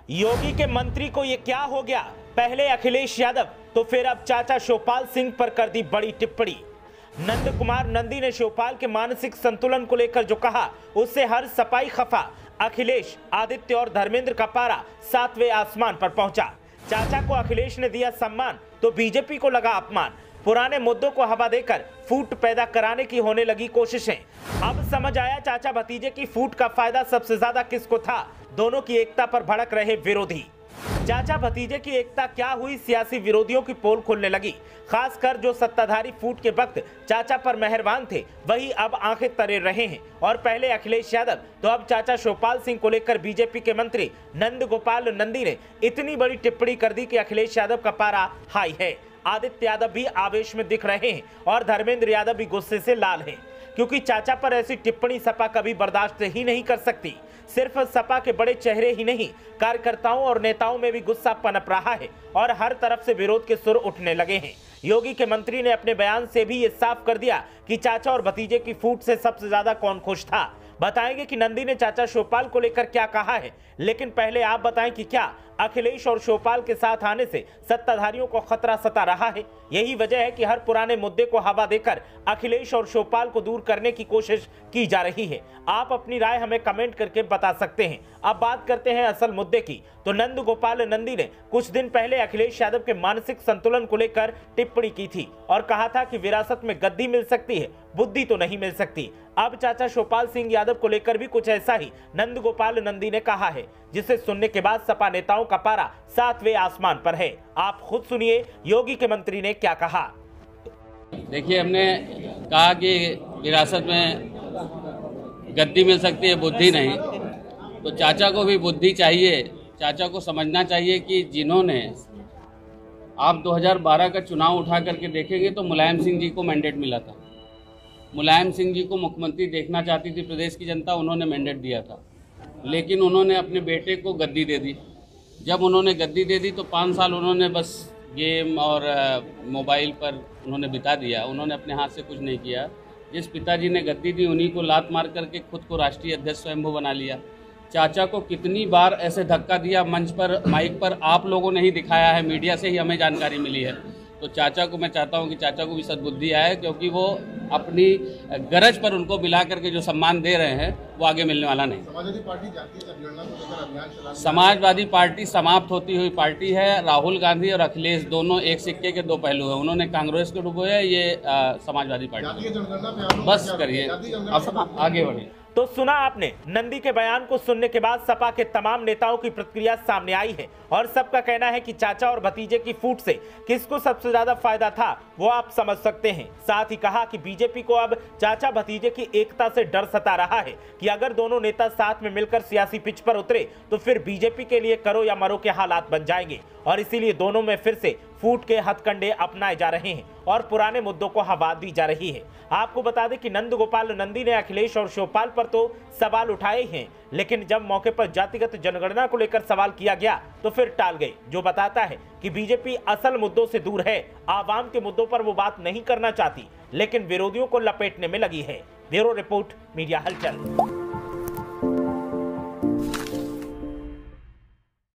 योगी के मंत्री को ये क्या हो गया? पहले अखिलेश यादव तो फिर अब चाचा शिवपाल सिंह पर कर दी बड़ी टिप्पणी। नंद कुमार नंदी ने शिवपाल के मानसिक संतुलन को लेकर जो कहा उससे हर सपाई खफा। अखिलेश, आदित्य और धर्मेंद्र का पारा 7वें आसमान पर पहुंचा। चाचा को अखिलेश ने दिया सम्मान तो बीजेपी को लगा अपमान। पुराने मुद्दों को हवा देकर फूट पैदा कराने की होने लगी कोशिशें। अब समझ आया चाचा भतीजे की फूट का फायदा सबसे ज्यादा किसको था। दोनों की एकता पर भड़क रहे विरोधी। चाचा भतीजे की एकता क्या हुई, सियासी विरोधियों की पोल खुलने लगी। खासकर जो सत्ताधारी फूट के वक्त चाचा पर मेहरबान थे वही अब आंखें तरे रहे हैं। और पहले अखिलेश यादव तो अब चाचा शिवपाल सिंह को लेकर बीजेपी के मंत्री नंद गोपाल नंदी ने इतनी बड़ी टिप्पणी कर दी कि अखिलेश यादव का पारा हाई है। आदित्य यादव भी आवेश में दिख रहे हैं और धर्मेंद्र यादव भी गुस्से से लाल हैं, क्योंकि चाचा पर ऐसी टिप्पणी सपा कभी बर्दाश्त ही नहीं कर सकती। सिर्फ सपा के बड़े चेहरे ही नहीं, कार्यकर्ताओं और नेताओं में भी गुस्सा पनप रहा है और हर तरफ से विरोध के सुर उठने लगे हैं। योगी के मंत्री ने अपने बयान से भी ये साफ कर दिया कि चाचा और भतीजे की फूट से सबसे ज्यादा कौन खुश था। बताएंगे कि नंदी ने चाचा शिवपाल को लेकर क्या कहा है, लेकिन पहले आप बताएं कि क्या अखिलेश और शिवपाल के साथ आने से सत्ताधारियों को खतरा सता रहा है। यही वजह है कि हर पुराने मुद्दे को हवा देकर अखिलेश और शिवपाल को दूर करने की कोशिश की जा रही है। आप अपनी राय हमें कमेंट करके बता सकते हैं। अब बात करते हैं असल मुद्दे की। तो नंद गोपाल नंदी ने कुछ दिन पहले अखिलेश यादव के मानसिक संतुलन को लेकर टिप्पणी की थी और कहा था कि विरासत में गद्दी मिल सकती है, बुद्धि तो नहीं मिल सकती। अब चाचा शिवपाल सिंह यादव को लेकर भी कुछ ऐसा ही नंद गोपाल नंदी ने कहा है, जिसे सुनने के बाद सपा नेताओं का पारा 7वें आसमान पर है। आप खुद सुनिए योगी के मंत्री ने क्या कहा। देखिए, हमने कहा कि विरासत में गद्दी मिल सकती है, बुद्धि नहीं। तो चाचा को भी बुद्धि चाहिए। चाचा को समझना चाहिए कि जिन्होंने आप 2012 का चुनाव उठा करके देखेंगे तो मुलायम सिंह जी को मैंडेट मिला था। मुलायम सिंह जी को मुख्यमंत्री देखना चाहती थी प्रदेश की जनता, उन्होंने मैंडेट दिया था, लेकिन उन्होंने अपने बेटे को गद्दी दे दी। जब उन्होंने गद्दी दे दी तो 5 साल उन्होंने बस गेम और मोबाइल पर उन्होंने बिता दिया। उन्होंने अपने हाथ से कुछ नहीं किया। जिस पिताजी ने गद्दी दी उन्हीं को लात मार करके खुद को राष्ट्रीय अध्यक्ष स्वयंभू बना लिया। चाचा को कितनी बार ऐसे धक्का दिया मंच पर, माइक पर, आप लोगों ने ही दिखाया है, मीडिया से ही हमें जानकारी मिली है। तो चाचा को मैं चाहता हूं कि चाचा को भी सद्बुद्धि आए, क्योंकि वो अपनी गरज पर उनको मिला करके जो सम्मान दे रहे हैं वो आगे मिलने वाला नहीं। समाजवादी पार्टी जातीय जनगणना को लेकर अभियान चला। समाजवादी पार्टी समाप्त होती हुई पार्टी है। राहुल गांधी और अखिलेश दोनों एक सिक्के के दो पहलू हैं। उन्होंने कांग्रेस को डुबोया, ये समाजवादी पार्टी। बस करिए, अब आगे बढ़िए। तो सुना आपने, नंदी के बयान को सुनने के बाद सपा के तमाम नेताओं की प्रतिक्रिया सामने आई है और सबका कहना है कि चाचा और भतीजे की फूट से किसको सबसे ज्यादा फायदा था वो आप समझ सकते हैं। साथ ही कहा कि बीजेपी को अब चाचा भतीजे की एकता से डर सता रहा है कि अगर दोनों नेता साथ में मिलकर सियासी पिच पर उतरे तो फिर बीजेपी के लिए करो या मरो के हालात बन जाएंगे और इसीलिए दोनों में फिर से फूट के हथकंडे अपनाए जा रहे हैं और पुराने मुद्दों को हवा दी जा रही है। आपको बता दें कि नंद गोपाल नंदी ने अखिलेश और शिवपाल पर तो सवाल उठाए हैं, लेकिन जब मौके पर जातिगत जनगणना को लेकर सवाल किया गया तो फिर टाल गए, जो बताता है कि बीजेपी असल मुद्दों से दूर है। आवाम के मुद्दों पर वो बात नहीं करना चाहती, लेकिन विरोधियों को लपेटने में लगी है। ब्यूरो रिपोर्ट, मीडिया हलचल।